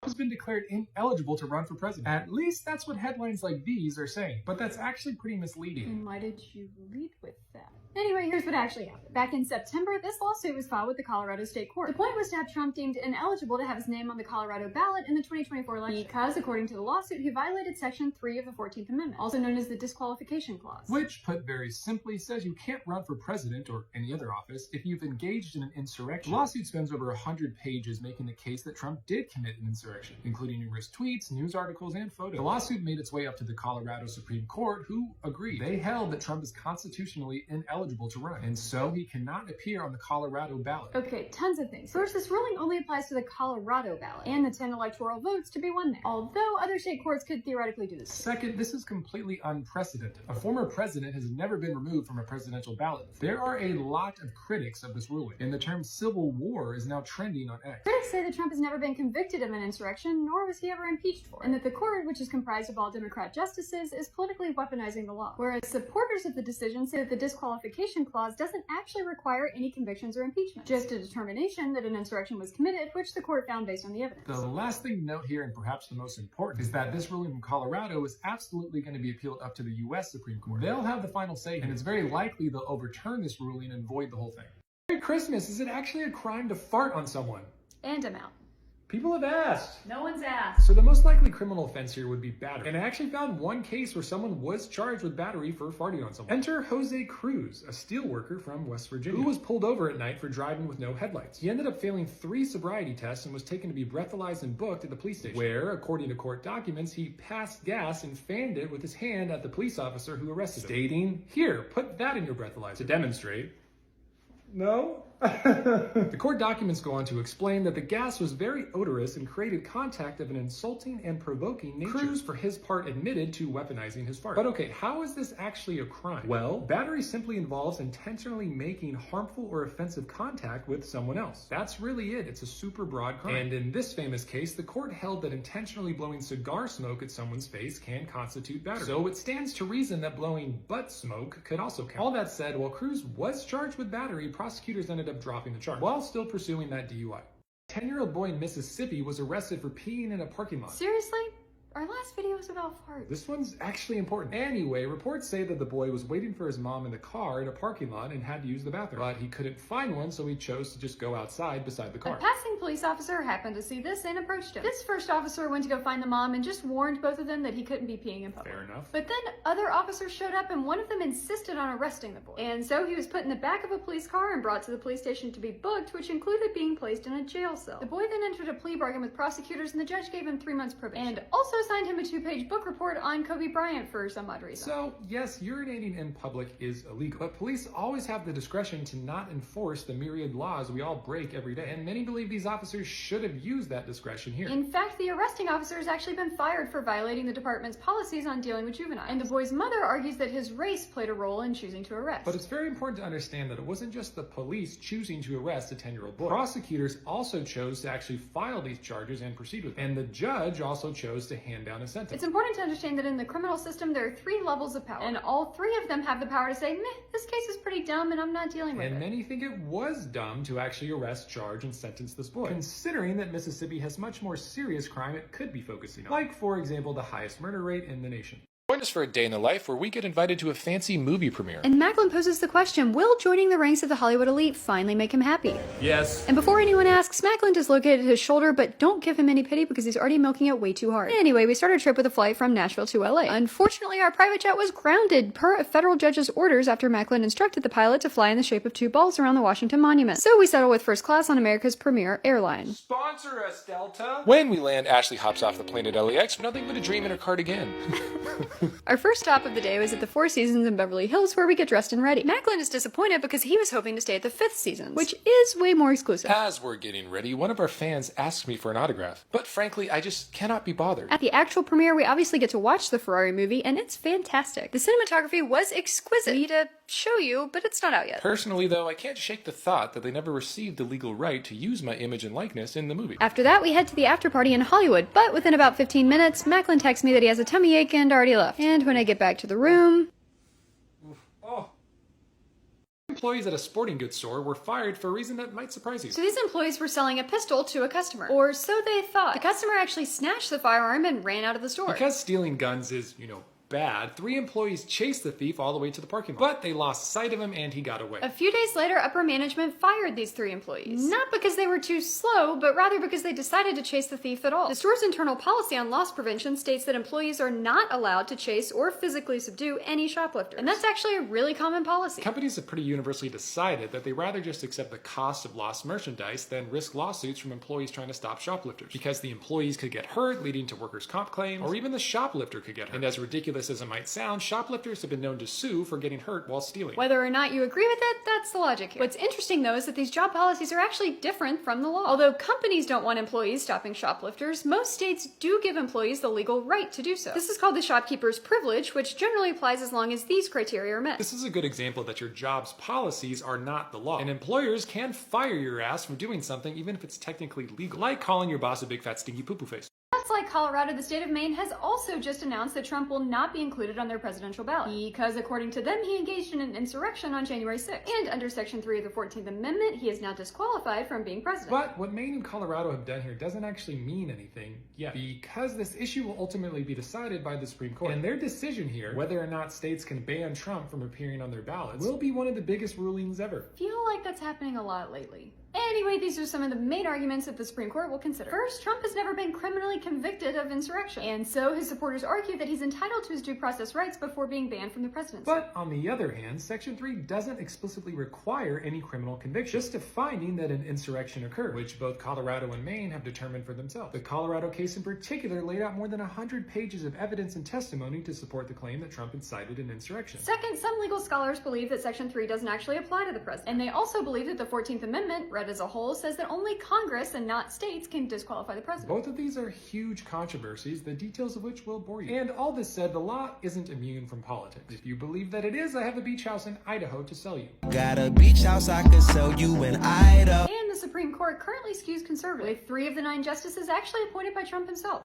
has been declared ineligible to run for president. At least that's what headlines like these are saying, but that's actually pretty misleading. And why did you lead with that? Anyway, here's what actually happened. Back in September, this lawsuit was filed with the Colorado State Court. The point was to have Trump deemed ineligible to have his name on the Colorado ballot in the 2024 election because, according to the lawsuit, he violated Section 3 of the 14th Amendment, also known as the Disqualification Clause. Which, put very simply, says you can't run for president or any other office if you've engaged in an insurrection. The lawsuit spends over 100 pages making the case that Trump did commit an insurrection, including numerous tweets, news articles, and photos. The lawsuit made its way up to the Colorado Supreme Court, who agreed. They held that Trump is constitutionally ineligible to run, and so he cannot appear on the Colorado ballot. Okay, tons of things. First, this ruling only applies to the Colorado ballot and the 10 electoral votes to be won there, although other state courts could theoretically do this. Second, this is completely unprecedented. A former president has never been removed from a presidential ballot. There are a lot of critics of this ruling, and the term civil war is now trending on X. Critics say that Trump has never been convicted of an insurrection, nor was he ever impeached for it, and that the court, which is comprised of all Democrat justices, is politically weaponizing the law. Whereas supporters of the decision say that the disqualification clause doesn't actually require any convictions or impeachment, just a determination that an insurrection was committed, which the court found based on the evidence. The last thing to note here, and perhaps the most important, is that this ruling from Colorado is absolutely going to be appealed up to the U.S. Supreme Court. They'll have the final say, and it's very likely they'll overturn this ruling and void the whole thing. Merry Christmas! Is it actually a crime to fart on someone? And I'm out. People have asked. No one's asked. So the most likely criminal offense here would be battery. And I actually found one case where someone was charged with battery for farting on someone. Enter Jose Cruz, a steel worker from West Virginia, who was pulled over at night for driving with no headlights. He ended up failing 3 sobriety tests and was taken to be breathalyzed and booked at the police station, where, according to court documents, he passed gas and fanned it with his hand at the police officer who arrested him, stating, "Here, put that in your breathalyzer," to demonstrate. No? The court documents go on to explain that the gas was very odorous and created contact of an insulting and provoking nature. Cruz, for his part, admitted to weaponizing his fart. But okay, how is this actually a crime? Well, battery simply involves intentionally making harmful or offensive contact with someone else. That's really it. It's a super broad crime. And in this famous case, the court held that intentionally blowing cigar smoke at someone's face can constitute battery. So it stands to reason that blowing butt smoke could also count. All that said, while Cruz was charged with battery, prosecutors ended up dropping the charge while still pursuing that DUI. A 10-year-old boy in Mississippi was arrested for peeing in a parking lot. Seriously? Our last video was about farts. This one's actually important. Anyway, reports say that the boy was waiting for his mom in the car in a parking lot and had to use the bathroom. But he couldn't find one, so he chose to just go outside beside the car. A passing police officer happened to see this and approached him. This first officer went to go find the mom and just warned both of them that he couldn't be peeing in public. Fair enough. But then other officers showed up and one of them insisted on arresting the boy. And so he was put in the back of a police car and brought to the police station to be booked, which included being placed in a jail cell. The boy then entered a plea bargain with prosecutors and the judge gave him 3 months probation. And also assigned him a 2-page book report on Kobe Bryant for some odd reason. So, yes, urinating in public is illegal, but police always have the discretion to not enforce the myriad laws we all break every day, and many believe these officers should have used that discretion here. In fact, the arresting officer has actually been fired for violating the department's policies on dealing with juveniles, and the boy's mother argues that his race played a role in choosing to arrest. But it's very important to understand that it wasn't just the police choosing to arrest a 10-year-old boy. Prosecutors also chose to actually file these charges and proceed with them, and the judge also chose to hand down a sentence. It's important to understand that in the criminal system, there are 3 levels of power, and all 3 of them have the power to say, meh, this case is pretty dumb and I'm not dealing with it. And many think it was dumb to actually arrest, charge, and sentence this boy, considering that Mississippi has much more serious crime it could be focusing on, like, for example, the highest murder rate in the nation. Join us for a day in the life where we get invited to a fancy movie premiere. And Macklin poses the question, will joining the ranks of the Hollywood elite finally make him happy? Yes. And before anyone asks, Macklin dislocated his shoulder, but don't give him any pity because he's already milking it way too hard. Anyway, we start our trip with a flight from Nashville to LA. Unfortunately, our private jet was grounded per a federal judge's orders after Macklin instructed the pilot to fly in the shape of 2 balls around the Washington Monument. So we settle with first class on America's premier airline. Sponsor us, Delta! When we land, Ashley hops off the plane at LAX with nothing but a dream in her cardigan. Our first stop of the day was at the Four Seasons in Beverly Hills, where we get dressed and ready. Macklin is disappointed because he was hoping to stay at the Fifth Seasons, which is way more exclusive. As we're getting ready, one of our fans asks me for an autograph, but frankly, I just cannot be bothered. At the actual premiere, we obviously get to watch the Ferrari movie, and it's fantastic. The cinematography was exquisite. We need to show you, but it's not out yet. Personally, though, I can't shake the thought that they never received the legal right to use my image and likeness in the movie. After that, we head to the after party in Hollywood, but within about 15 minutes, Macklin texts me that he has a tummy ache and already left. And when I get back to the room... Oh. employees at a sporting goods store were fired for a reason that might surprise you. So these employees were selling a pistol to a customer. Or so they thought. The customer actually snatched the firearm and ran out of the store. Because stealing guns is, bad, 3 employees chased the thief all the way to the parking lot. But they lost sight of him and he got away. A few days later, upper management fired these 3 employees. Not because they were too slow, but rather because they decided to chase the thief at all. The store's internal policy on loss prevention states that employees are not allowed to chase or physically subdue any shoplifters. And that's actually a really common policy. Companies have pretty universally decided that they rather just accept the cost of lost merchandise than risk lawsuits from employees trying to stop shoplifters. Because the employees could get hurt, leading to workers' comp claims, or even the shoplifter could get hurt. And as ridiculous as it might sound, shoplifters have been known to sue for getting hurt while stealing. Whether or not you agree with it, that's the logic here. What's interesting though is that these job policies are actually different from the law. Although companies don't want employees stopping shoplifters, most states do give employees the legal right to do so. This is called the shopkeeper's privilege, which generally applies as long as these criteria are met. This is a good example that your job's policies are not the law. And employers can fire your ass for doing something even if it's technically legal. Like calling your boss a big fat stinky poo-poo face. Just like Colorado, the state of Maine has also just announced that Trump will not be included on their presidential ballot because, according to them, he engaged in an insurrection on January 6th. And under Section 3 of the 14th Amendment, he is now disqualified from being president. But what Maine and Colorado have done here doesn't actually mean anything yet, because this issue will ultimately be decided by the Supreme Court. And their decision here, whether or not states can ban Trump from appearing on their ballots, will be one of the biggest rulings ever. I feel like that's happening a lot lately. Anyway, these are some of the main arguments that the Supreme Court will consider. First, Trump has never been criminally convicted of insurrection, and so his supporters argue that he's entitled to his due process rights before being banned from the presidency. But on the other hand, Section 3 doesn't explicitly require any criminal conviction, just a finding that an insurrection occurred, which both Colorado and Maine have determined for themselves. The Colorado case in particular laid out more than 100 pages of evidence and testimony to support the claim that Trump incited an insurrection. Second, some legal scholars believe that Section 3 doesn't actually apply to the president, and they also believe that the 14th Amendment, read as a whole, says that only Congress and not states can disqualify the president. Both of these are huge controversies, the details of which will bore you. And all this said, the law isn't immune from politics. If you believe that it is, I have a beach house in Idaho to sell you. Got a beach house I could sell you in Idaho. And the Supreme Court currently skews conservative, with 3 of the 9 justices actually appointed by Trump himself.